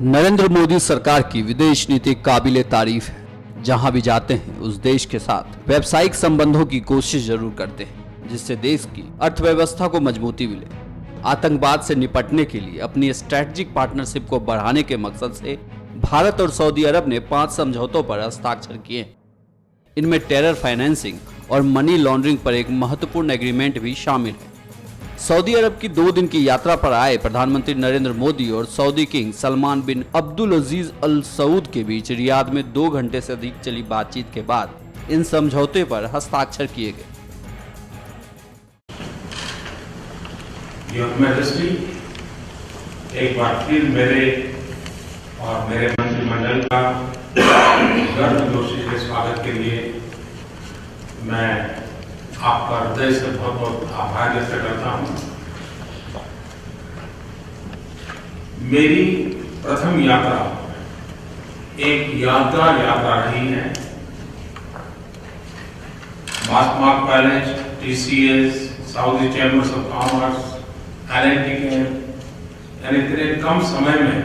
नरेंद्र मोदी सरकार की विदेश नीति काबिले तारीफ है। जहां भी जाते हैं उस देश के साथ व्यावसायिक संबंधों की कोशिश जरूर करते हैं, जिससे देश की अर्थव्यवस्था को मजबूती मिले। आतंकवाद से निपटने के लिए अपनी स्ट्रैटेजिक पार्टनरशिप को बढ़ाने के मकसद से भारत और सऊदी अरब ने 5 समझौतों पर हस्ताक्षर किए हैं। इनमें टेरर फाइनेंसिंग और मनी लॉन्ड्रिंग पर एक महत्वपूर्ण एग्रीमेंट भी शामिल है। सऊदी अरब की 2 दिन की यात्रा पर आए प्रधानमंत्री नरेंद्र मोदी और सऊदी किंग सलमान बिन अब्दुल अजीज अल सऊद के बीच रियाद में 2 घंटे से अधिक चली बातचीत के बाद इन समझौते पर हस्ताक्षर किए गए। योर मैजेस्टी, एक बार फिर मेरे और मेरे मंत्रिमंडल का गर्मजोशी से स्वागत के लिए मैं आपका हृदय से बहुत बहुत आभार व्यक्त करता हूं। मेरी प्रथम यात्रा एक यादगार यात्रा रही है। Mark palace, TCS, Saudi chambers of commerce, LNT के यानी इतने कम समय में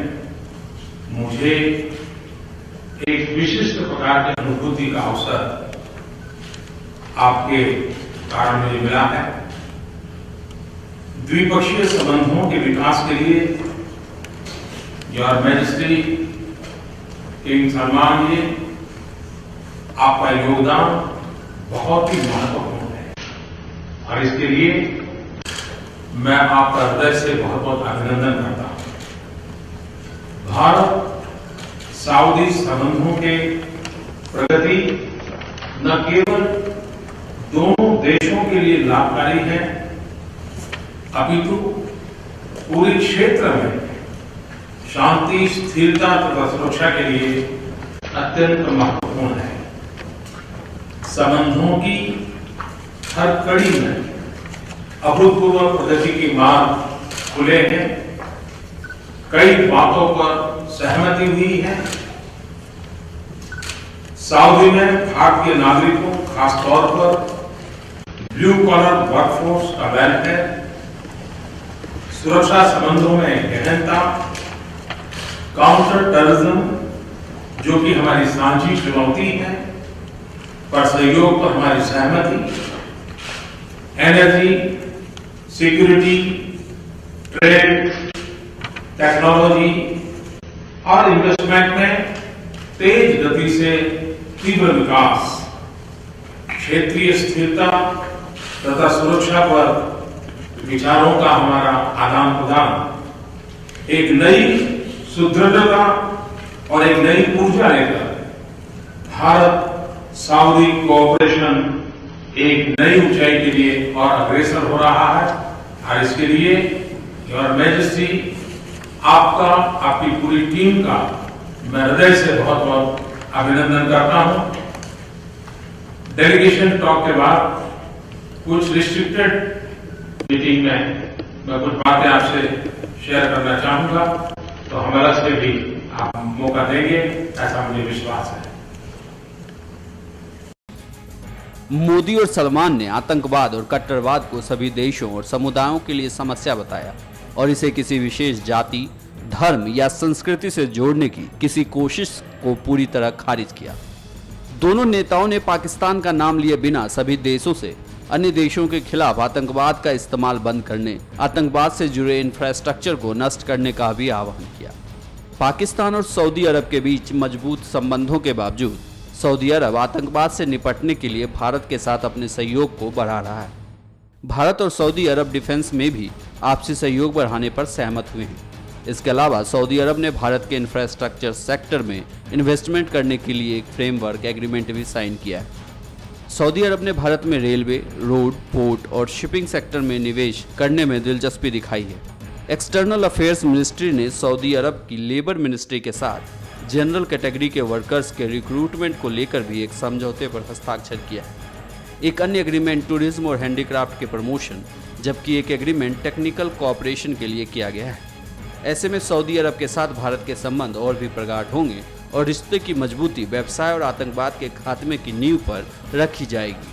मुझे एक विशिष्ट प्रकार की अनुभूति का अवसर आपके कारण मुझे मिला है। द्विपक्षीय संबंधों के विकास के लिए योर मैजेस्टी किंग सलमान जी, आपका योगदान बहुत ही महत्वपूर्ण है और इसके लिए मैं आपका हृदय से बहुत बहुत अभिनंदन करता हूं। भारत सऊदी संबंधों के प्रगति न केवल दोनों देशों के लिए लाभकारी है, अपितु पूरे क्षेत्र में शांति, स्थिरता तथा सुरक्षा के लिए अत्यंत महत्वपूर्ण है। संबंधों की हर कड़ी में अभूतपूर्व प्रगति के मार्ग खुले हैं। कई बातों पर सहमति हुई है। सऊदी में भारतीय नागरिकों, खासतौर पर ब्लू कॉलर वर्कफोर्स का वेलफेयर, सुरक्षा संबंधों में गहनता, काउंटर टेररिज्म जो कि हमारी सांझी चुनौती है पर सहयोग पर हमारी सहमति, एनर्जी, सिक्योरिटी, ट्रेड, टेक्नोलॉजी और इन्वेस्टमेंट में तेज गति से तीव्र विकास, क्षेत्रीय स्थिरता तथा सुरक्षा पर विचारों का हमारा आदान प्रदान एक नई सुदृढ़ता और एक नई ऊर्जा लेकर भारत सऊदी कोऑपरेशन एक नई ऊंचाई के लिए और अग्रसर हो रहा है और इसके लिए योर मैजेस्टी, आपका, आपकी पूरी टीम का मैं हृदय से बहुत बहुत अभिनंदन करता हूं। डेलीगेशन टॉक के बाद कुछ रिस्ट्रिक्टेड मीटिंग में मैं कुछ बातें आपसे शेयर करना चाहूंगा, तो हमारा से भी आप मौका देंगे ऐसा मुझे विश्वास है। मोदी और सलमान ने आतंकवाद और कट्टरवाद को सभी देशों और समुदायों के लिए समस्या बताया और इसे किसी विशेष जाति, धर्म या संस्कृति से जोड़ने की किसी कोशिश को पूरी तरह खारिज किया। दोनों नेताओं ने पाकिस्तान का नाम लिए बिना सभी देशों से अन्य देशों के खिलाफ आतंकवाद का इस्तेमाल बंद करने, आतंकवाद से जुड़े इंफ्रास्ट्रक्चर को नष्ट करने का भी आह्वान किया। पाकिस्तान और सऊदी अरब के बीच मजबूत संबंधों के बावजूद सऊदी अरब आतंकवाद से निपटने के लिए भारत के साथ अपने सहयोग को बढ़ा रहा है। भारत और सऊदी अरब डिफेंस में भी आपसी सहयोग बढ़ाने पर सहमत हुए हैं। इसके अलावा सऊदी अरब ने भारत के इंफ्रास्ट्रक्चर सेक्टर में इन्वेस्टमेंट करने के लिए एक फ्रेमवर्क एग्रीमेंट भी साइन किया है। सऊदी अरब ने भारत में रेलवे, रोड, पोर्ट और शिपिंग सेक्टर में निवेश करने में दिलचस्पी दिखाई है। एक्सटर्नल अफेयर्स मिनिस्ट्री ने सऊदी अरब की लेबर मिनिस्ट्री के साथ जनरल कैटेगरी के वर्कर्स के रिक्रूटमेंट को लेकर भी एक समझौते पर हस्ताक्षर किया है। एक अन्य एग्रीमेंट टूरिज्म और हैंडीक्राफ्ट के प्रमोशन, जबकि एक एग्रीमेंट टेक्निकल कोऑपरेशन के लिए किया गया है। ऐसे में सऊदी अरब के साथ भारत के संबंध और भी प्रगाढ़ होंगे और रिश्ते की मजबूती व्यवसाय और आतंकवाद के खात्मे की नींव पर रखी जाएगी।